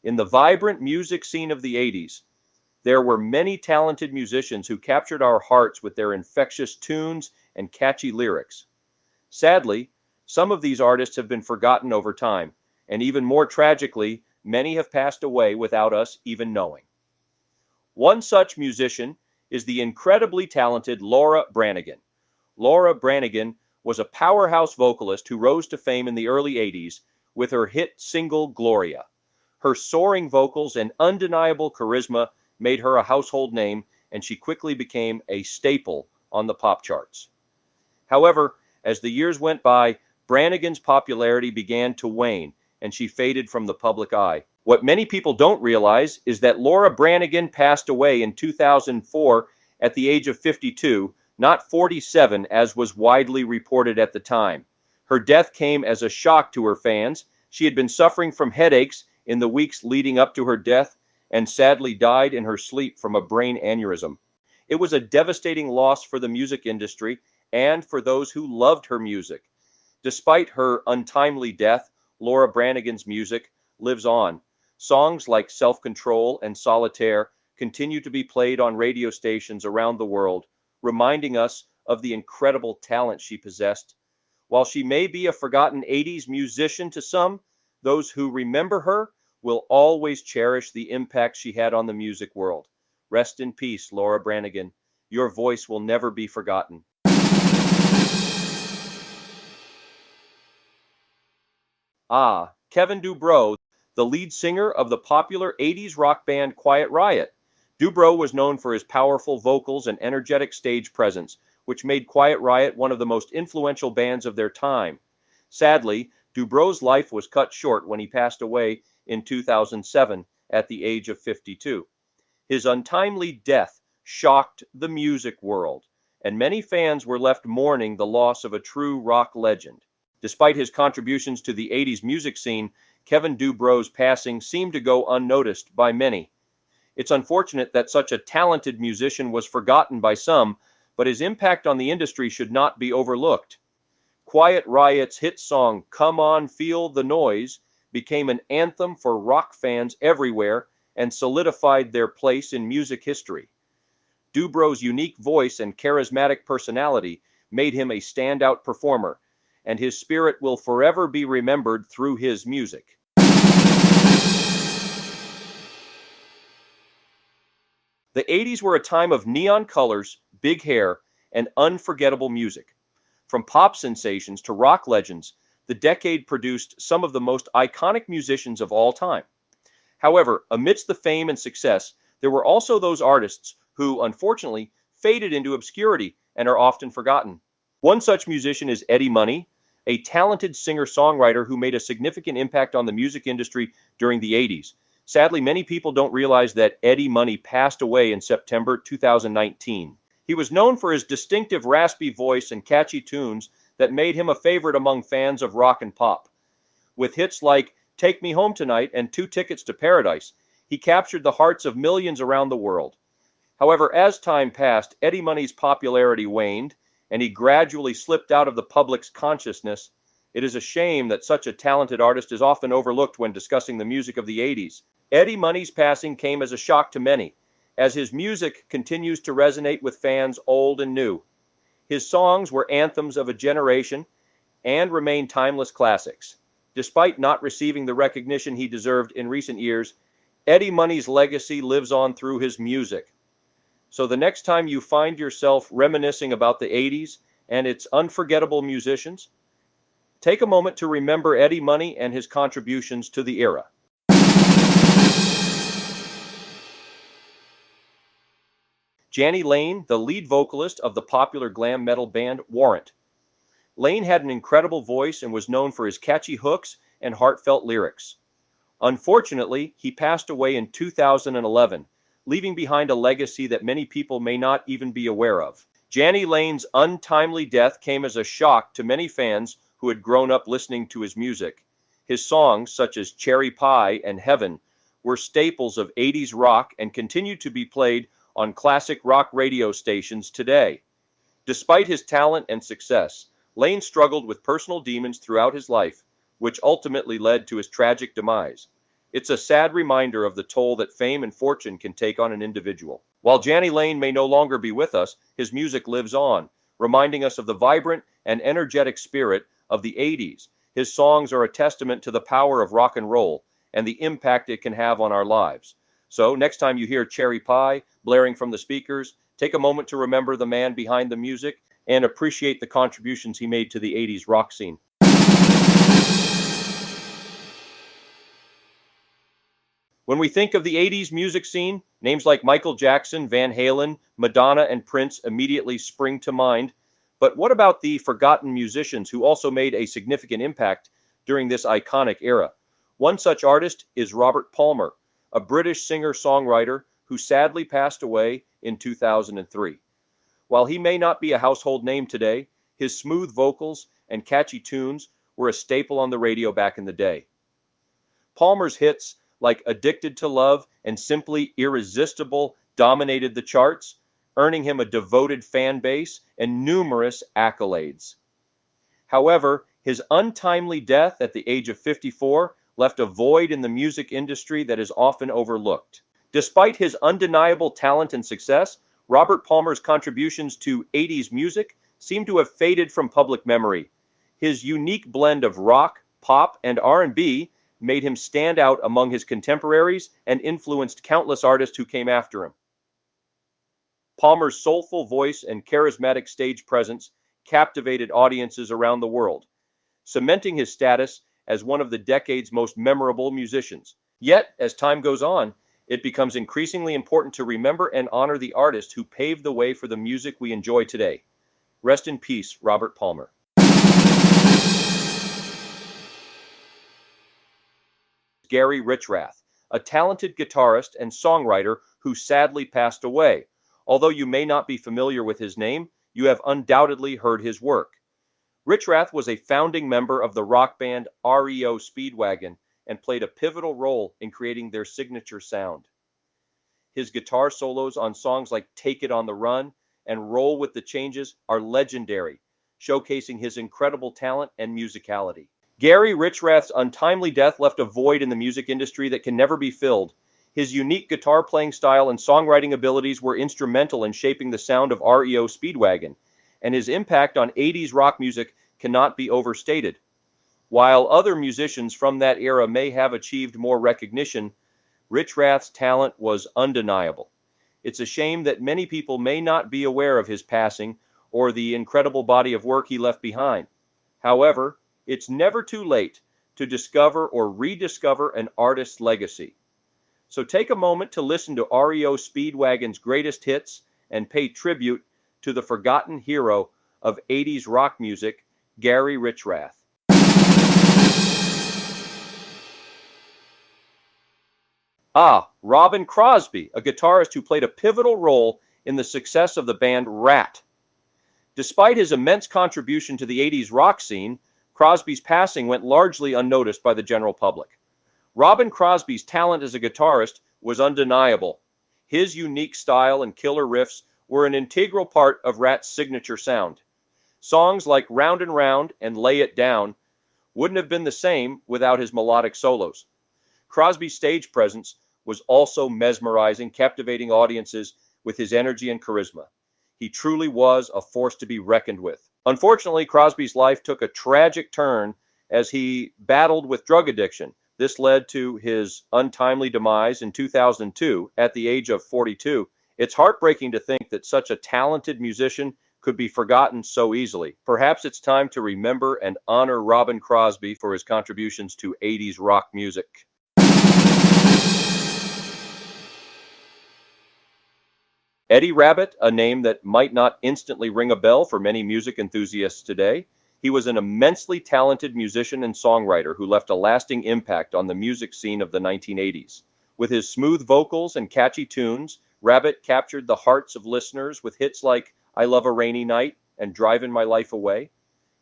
In the vibrant music scene of the 80s, there were many talented musicians who captured our hearts with their infectious tunes and catchy lyrics. Sadly, some of these artists have been forgotten over time, and even more tragically, many have passed away without us even knowing. One such musician is the incredibly talented Ora Branagan. Ora Branagan was a powerhouse vocalist who rose to fame in the early 80s with her hit single Gloria. Her soaring vocals and undeniable charisma made her a household name, and she quickly became a staple on the pop charts. However, as the years went by, Branagan's popularity began to wane, and she faded from the public eye. What many people don't realize is that Ora Branagan passed away in 2004 at the age of 52, not 47 as was widely reported at the time. Her death came as a shock to her fans. She had been suffering from headaches in the weeks leading up to her death and sadly died in her sleep from a brain aneurysm. It was a devastating loss for the music industry and for those who loved her music. Despite her untimely death, Ora Branagan's music lives on. Songs like Self-Control and Solitaire continue to be played on radio stations around the world, reminding us of the incredible talent she possessed. While she may be a forgotten 80s musician to some, those who remember her will always cherish the impact she had on the music world. Rest in peace, Ora Branagan. Your voice will never be forgotten. Kevin Dubbro, the lead singer of the popular 80s rock band Quiet Riot. Dubbro was known for his powerful vocals and energetic stage presence, which made Quiet Riot one of the most influential bands of their time. Sadly, Dubbro's life was cut short when he passed away in 2007 at the age of 52. His untimely death shocked the music world, and many fans were left mourning the loss of a true rock legend. Despite his contributions to the 80s music scene, Kevin Dubbro's passing seemed to go unnoticed by many. It's unfortunate that such a talented musician was forgotten by some, but his impact on the industry should not be overlooked. Quiet Riot's hit song, Come On Feel the Noise, became an anthem for rock fans everywhere and solidified their place in music history. Dubbro's unique voice and charismatic personality made him a standout performer, and his spirit will forever be remembered through his music. The 80s were a time of neon colors, big hair, and unforgettable music. From pop sensations to rock legends, the decade produced some of the most iconic musicians of all time. However, amidst the fame and success, there were also those artists who, unfortunately, faded into obscurity and are often forgotten. One such musician is Eddie Money, a talented singer-songwriter who made a significant impact on the music industry during the 80s. Sadly, many people don't realize that Eddie Money passed away in September 2019. He was known for his distinctive raspy voice and catchy tunes that made him a favorite among fans of rock and pop. With hits like Take Me Home Tonight and 2 Tickets to Paradise, he captured the hearts of millions around the world. However, as time passed, Eddie Money's popularity waned, and he gradually slipped out of the public's consciousness. It is a shame that such a talented artist is often overlooked when discussing the music of the 80s. Eddie Money's passing came as a shock to many, as his music continues to resonate with fans old and new. His songs were anthems of a generation and remain timeless classics. Despite not receiving the recognition he deserved in recent years, Eddie Money's legacy lives on through his music. So the next time you find yourself reminiscing about the 80s and its unforgettable musicians, take a moment to remember Eddie Money and his contributions to the era. Jany Lane, the lead vocalist of the popular glam metal band Warrant. Lane had an incredible voice and was known for his catchy hooks and heartfelt lyrics. Unfortunately, he passed away in 2011, leaving behind a legacy that many people may not even be aware of. Jany Lane's untimely death came as a shock to many fans who had grown up listening to his music. His songs, such as Cherry Pie and Heaven, were staples of 80s rock and continue to be played on classic rock radio stations today. Despite his talent and success, Lane struggled with personal demons throughout his life, which ultimately led to his tragic demise. It's a sad reminder of the toll that fame and fortune can take on an individual. While Jany Lane may no longer be with us, his music lives on, reminding us of the vibrant and energetic spirit of the 80s. His songs are a testament to the power of rock and roll and the impact it can have on our lives. So, next time you hear Cherry Pie blaring from the speakers, take a moment to remember the man behind the music and appreciate the contributions he made to the 80s rock scene. When we think of the 80s music scene, names like Michael Jackson, Van Halen, Madonna, and Prince immediately spring to mind. But what about the forgotten musicians who also made a significant impact during this iconic era? One such artist is Robert Palmer, a British singer-songwriter who sadly passed away in 2003. While he may not be a household name today, his smooth vocals and catchy tunes were a staple on the radio back in the day. Palmer's hits like Addicted to Love and Simply Irresistible dominated the charts, earning him a devoted fan base and numerous accolades. However, his untimely death at the age of 54 left a void in the music industry that is often overlooked. Despite his undeniable talent and success, Robert Palmer's contributions to 80s music seem to have faded from public memory. His unique blend of rock, pop, and R&B made him stand out among his contemporaries and influenced countless artists who came after him. Palmer's soulful voice and charismatic stage presence captivated audiences around the world, cementing his status as one of the decade's most memorable musicians. Yet, as time goes on, it becomes increasingly important to remember and honor the artist who paved the way for the music we enjoy today. Rest in peace, Robert Palmer. Gary Richrath, a talented guitarist and songwriter who sadly passed away. Although you may not be familiar with his name, you have undoubtedly heard his work. Richrath was a founding member of the rock band REO Speedwagon and played a pivotal role in creating their signature sound. His guitar solos on songs like Take It on the Run and Roll with the Changes are legendary, showcasing his incredible talent and musicality. Gary Richrath's untimely death left a void in the music industry that can never be filled. His unique guitar playing style and songwriting abilities were instrumental in shaping the sound of REO Speedwagon, and his impact on 80s rock music cannot be overstated. While other musicians from that era may have achieved more recognition, Richrath's talent was undeniable. It's a shame that many people may not be aware of his passing or the incredible body of work he left behind. However, it's never too late to discover or rediscover an artist's legacy. So take a moment to listen to REO Speedwagon's greatest hits and pay tribute to the forgotten hero of 80s rock music, Gary Richrath. Robin Crosby, a guitarist who played a pivotal role in the success of the band Ratt. Despite his immense contribution to the 80s rock scene, Crosby's passing went largely unnoticed by the general public. Robin Crosby's talent as a guitarist was undeniable. His unique style and killer riffs were an integral part of Ratt's signature sound. Songs like Round and Round and Lay It Down wouldn't have been the same without his melodic solos. Crosby's stage presence was also mesmerizing, captivating audiences with his energy and charisma. He truly was a force to be reckoned with. Unfortunately, Crosby's life took a tragic turn as he battled with drug addiction. This led to his untimely demise in 2002 at the age of 42. It's heartbreaking to think that such a talented musician could be forgotten so easily. Perhaps it's time to remember and honor Robin Crosby for his contributions to 80s rock music. Eddie Rabbitt, a name that might not instantly ring a bell for many music enthusiasts today. He was an immensely talented musician and songwriter who left a lasting impact on the music scene of the 1980s. With his smooth vocals and catchy tunes, Rabbitt captured the hearts of listeners with hits like I Love a Rainy Night and Drivin' My Life Away.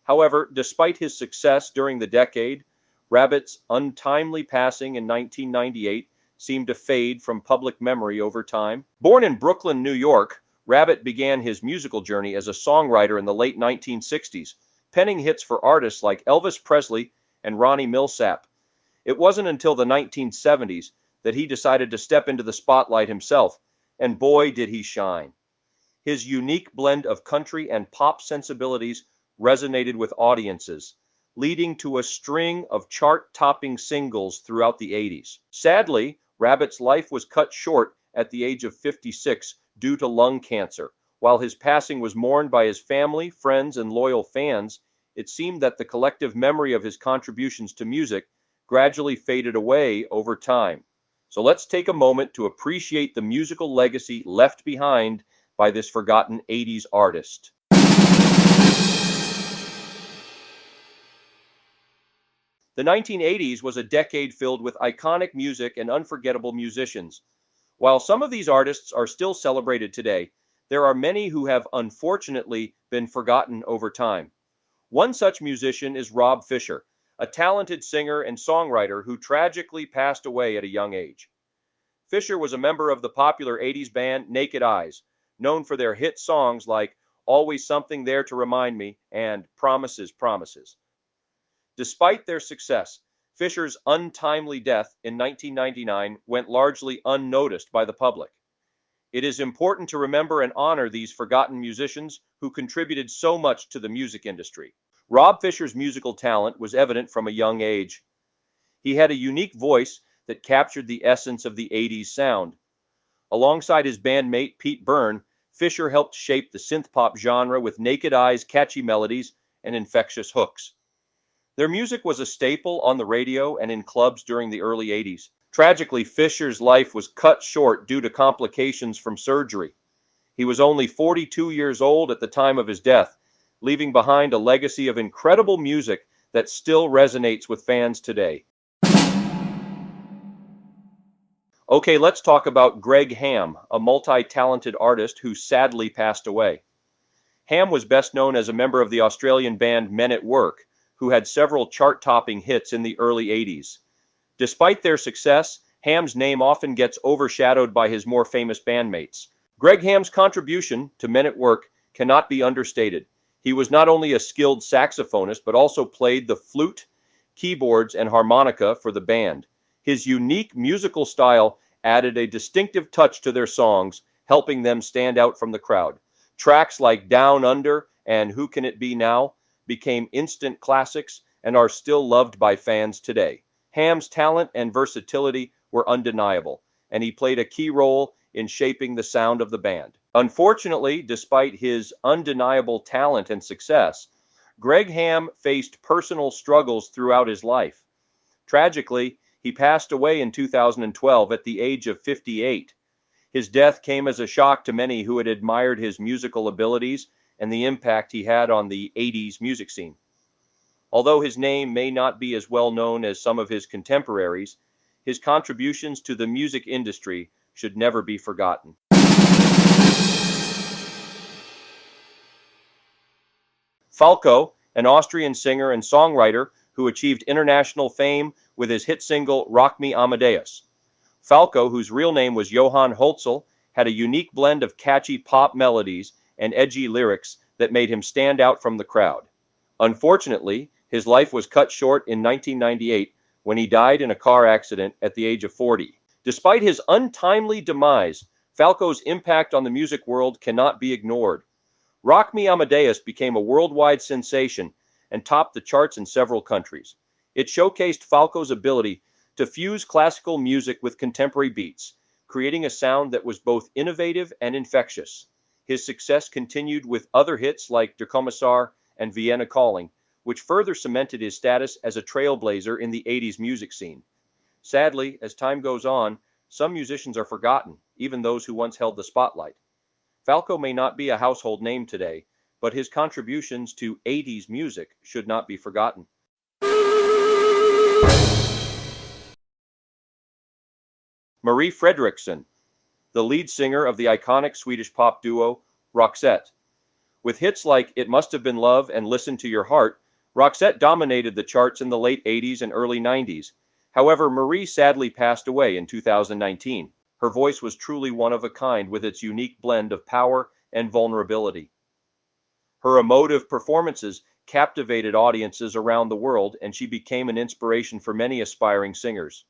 However, despite his success during the decade, Rabbitt's untimely passing in 1998 seemed to fade from public memory over time. Born in Brooklyn, New York, Rabbitt began his musical journey as a songwriter in the late 1960s, penning hits for artists like Elvis Presley and Ronnie Milsap. It wasn't until the 1970s that he decided to step into the spotlight himself, and boy did he shine. His unique blend of country and pop sensibilities resonated with audiences, leading to a string of chart-topping singles throughout the 80s. Sadly, Rabbit's life was cut short at the age of 56 due to lung cancer. While his passing was mourned by his family, friends, and loyal fans, it seemed that the collective memory of his contributions to music gradually faded away over time. So let's take a moment to appreciate the musical legacy left behind by this forgotten 80s artist. The 1980s was a decade filled with iconic music and unforgettable musicians. While some of these artists are still celebrated today, there are many who have unfortunately been forgotten over time. One such musician is Rob Fisher, a talented singer and songwriter who tragically passed away at a young age. Fisher was a member of the popular 80s band Naked Eyes, known for their hit songs like Always Something There to Remind Me and Promises, Promises. Despite their success, Fisher's untimely death in 1999 went largely unnoticed by the public. It is important to remember and honor these forgotten musicians who contributed so much to the music industry. Rob Fisher's musical talent was evident from a young age. He had a unique voice that captured the essence of the 80s sound. Alongside his bandmate Pete Byrne, Fisher helped shape the synth-pop genre with Naked Eyes' catchy melodies and infectious hooks. Their music was a staple on the radio and in clubs during the early 80s. Tragically, Fisher's life was cut short due to complications from surgery. He was only 42 years old at the time of his death, leaving behind a legacy of incredible music that still resonates with fans today. Okay, let's talk about Greg Ham, a multi-talented artist who sadly passed away. Ham was best known as a member of the Australian band Men at Work, who had several chart-topping hits in the early 80s. Despite their success, Ham's name often gets overshadowed by his more famous bandmates. Greg Ham's contribution to Men at Work cannot be understated. He was not only a skilled saxophonist, but also played the flute, keyboards, and harmonica for the band. His unique musical style added a distinctive touch to their songs, helping them stand out from the crowd. Tracks like Down Under and Who Can It Be Now became instant classics and are still loved by fans today. Ham's talent and versatility were undeniable, and he played a key role in shaping the sound of the band. Unfortunately, despite his undeniable talent and success, Greg Ham faced personal struggles throughout his life. Tragically, he passed away in 2012 at the age of 58. His death came as a shock to many who had admired his musical abilities and the impact he had on the 80s music scene. Although his name may not be as well known as some of his contemporaries, his contributions to the music industry should never be forgotten. Falco, an Austrian singer and songwriter who achieved international fame with his hit single Rock Me Amadeus. Falco, whose real name was Johann Holzel, had a unique blend of catchy pop melodies and edgy lyrics that made him stand out from the crowd. Unfortunately, his life was cut short in 1998 when he died in a car accident at the age of 40. Despite his untimely demise, Falco's impact on the music world cannot be ignored. Rock Me Amadeus became a worldwide sensation and topped the charts in several countries. It showcased Falco's ability to fuse classical music with contemporary beats, creating a sound that was both innovative and infectious. His success continued with other hits like Der Kommissar and Vienna Calling, which further cemented his status as a trailblazer in the 80s music scene. Sadly, as time goes on, some musicians are forgotten, even those who once held the spotlight. Falco may not be a household name today, but his contributions to 80s music should not be forgotten. Marie Frederickson, the lead singer of the iconic Swedish pop duo Roxette. With hits like It Must Have Been Love and Listen to Your Heart, Roxette dominated the charts in the late 80s and early 90s. However, Marie sadly passed away in 2019. Her voice was truly one of a kind with its unique blend of power and vulnerability. Her emotive performances captivated audiences around the world, and she became an inspiration for many aspiring singers.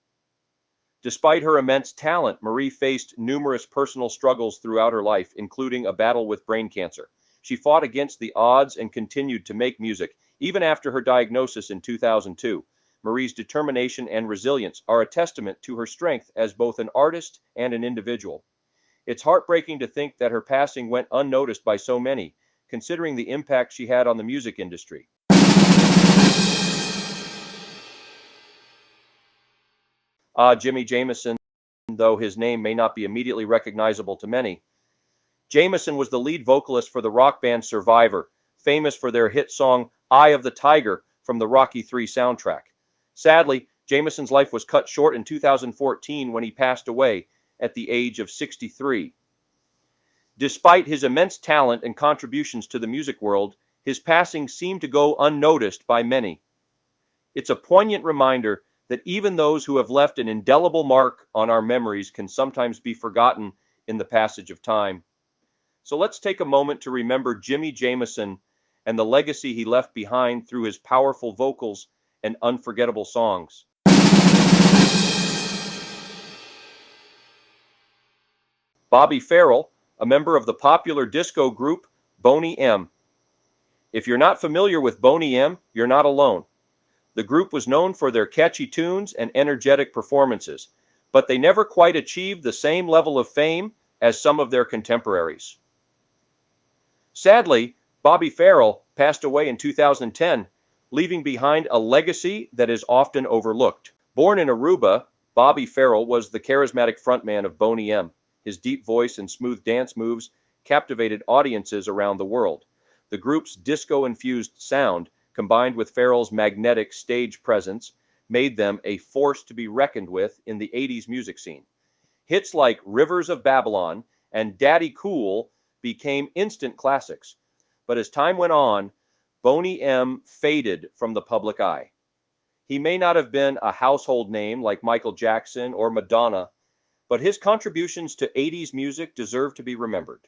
Despite her immense talent, Marie faced numerous personal struggles throughout her life, including a battle with brain cancer. She fought against the odds and continued to make music, even after her diagnosis in 2002. Marie's determination and resilience are a testament to her strength as both an artist and an individual. It's heartbreaking to think that her passing went unnoticed by so many, considering the impact she had on the music industry. Jimmy Jameson, though his name may not be immediately recognizable to many. Jameson was the lead vocalist for the rock band Survivor, famous for their hit song Eye of the Tiger from the Rocky III soundtrack. Sadly, Jameson's life was cut short in 2014 when he passed away at the age of 63. Despite his immense talent and contributions to the music world, his passing seemed to go unnoticed by many. It's a poignant reminder that even those who have left an indelible mark on our memories can sometimes be forgotten in the passage of time. So let's take a moment to remember Jimmy Jameson and the legacy he left behind through his powerful vocals and unforgettable songs. Bobby Ferrell, a member of the popular disco group Boney M. If you're not familiar with Boney M, you're not alone. The group was known for their catchy tunes and energetic performances, but they never quite achieved the same level of fame as some of their contemporaries. Sadly, Bobby Ferrell passed away in 2010, leaving behind a legacy that is often overlooked. Born in Aruba, Bobby Ferrell was the charismatic frontman of Boney M. His deep voice and smooth dance moves captivated audiences around the world. The group's disco-infused sound, combined with Ferrell's magnetic stage presence, made them a force to be reckoned with in the 80s music scene. Hits like Rivers of Babylon and Daddy Cool became instant classics. But as time went on, Boney M faded from the public eye. He may not have been a household name like Michael Jackson or Madonna, but his contributions to 80s music deserve to be remembered.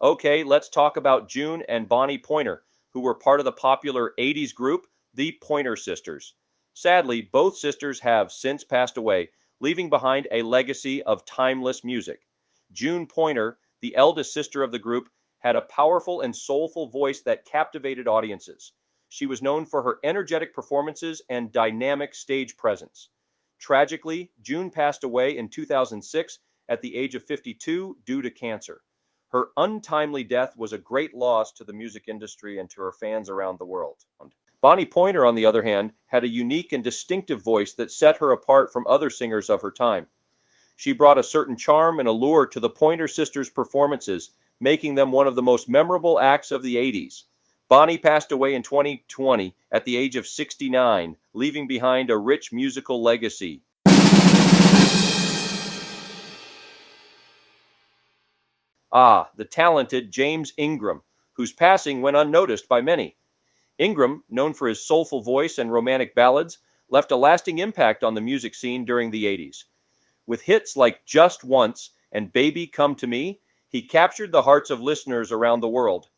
Okay, let's talk about June and Bonnie Pointer, who were part of the popular 80s group, the Pointer Sisters. Sadly, both sisters have since passed away, leaving behind a legacy of timeless music. June Pointer, the eldest sister of the group, had a powerful and soulful voice that captivated audiences. She was known for her energetic performances and dynamic stage presence. Tragically, June passed away in 2006 at the age of 52 due to cancer. Her untimely death was a great loss to the music industry and to her fans around the world. Bonnie Pointer, on the other hand, had a unique and distinctive voice that set her apart from other singers of her time. She brought a certain charm and allure to the Pointer Sisters' performances, making them one of the most memorable acts of the 80s. Bonnie passed away in 2020 at the age of 69, leaving behind a rich musical legacy. The talented James Ingram, whose passing went unnoticed by many. Ingram, known for his soulful voice and romantic ballads, left a lasting impact on the music scene during the 80s. With hits like Just Once and Baby Come to Me, he captured the hearts of listeners around the world.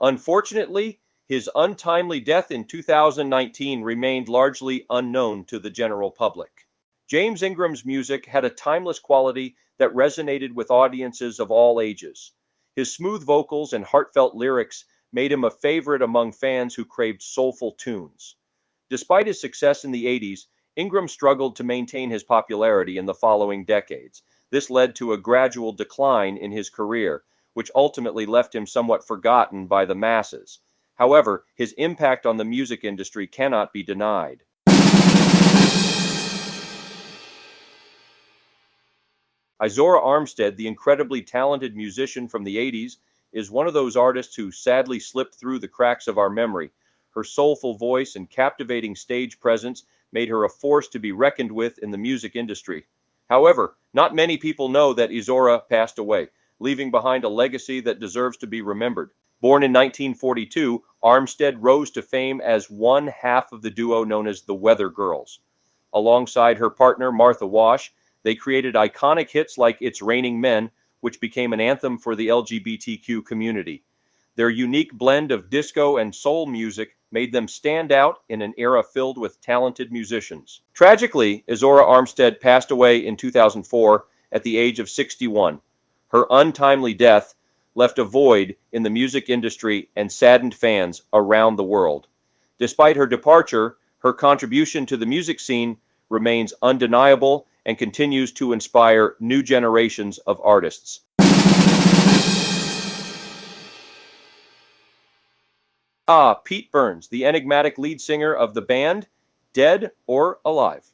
Unfortunately, his untimely death in 2019 remained largely unknown to the general public. James Ingram's music had a timeless quality that resonated with audiences of all ages. His smooth vocals and heartfelt lyrics made him a favorite among fans who craved soulful tunes. Despite his success in the 80s, Ingram struggled to maintain his popularity in the following decades. This led to a gradual decline in his career, which ultimately left him somewhat forgotten by the masses. However, his impact on the music industry cannot be denied. Ora Armstead, the incredibly talented musician from the 80s, is one of those artists who sadly slipped through the cracks of our memory. Her soulful voice and captivating stage presence made her a force to be reckoned with in the music industry. However, not many people know that Ora passed away, leaving behind a legacy that deserves to be remembered. Born in 1942, Armstead rose to fame as one half of the duo known as the Weather Girls. Alongside her partner, Martha Wash, they created iconic hits like It's Raining Men, which became an anthem for the LGBTQ community. Their unique blend of disco and soul music made them stand out in an era filled with talented musicians. Tragically, Ora Armstead passed away in 2004 at the age of 61. Her untimely death left a void in the music industry and saddened fans around the world. Despite her departure, her contribution to the music scene remains undeniable and continues to inspire new generations of artists. Pete Burns, the enigmatic lead singer of the band, dead or alive.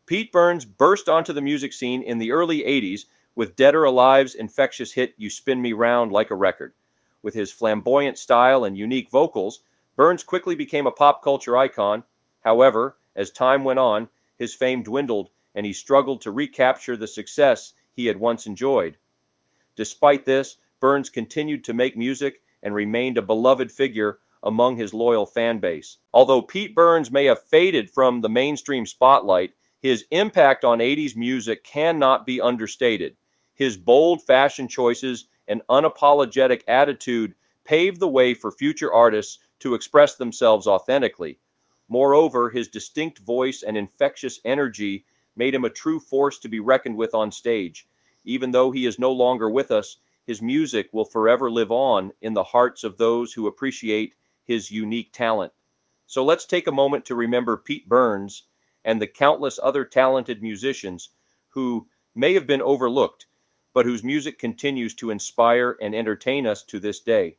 Pete Burns burst onto the music scene in the early 80s with Dead or Alive's infectious hit You Spin Me Round Like a Record. With his flamboyant style and unique vocals, Burns quickly became a pop culture icon. However, as time went on, his fame dwindled and he struggled to recapture the success he had once enjoyed. Despite this, Burns continued to make music and remained a beloved figure among his loyal fan base. Although Pete Burns may have faded from the mainstream spotlight, his impact on 80s music cannot be understated. His bold fashion choices and unapologetic attitude paved the way for future artists to express themselves authentically. Moreover, his distinct voice and infectious energy made him a true force to be reckoned with on stage. Even though he is no longer with us, his music will forever live on in the hearts of those who appreciate his unique talent. So let's take a moment to remember Pete Burns and the countless other talented musicians who may have been overlooked, but whose music continues to inspire and entertain us to this day.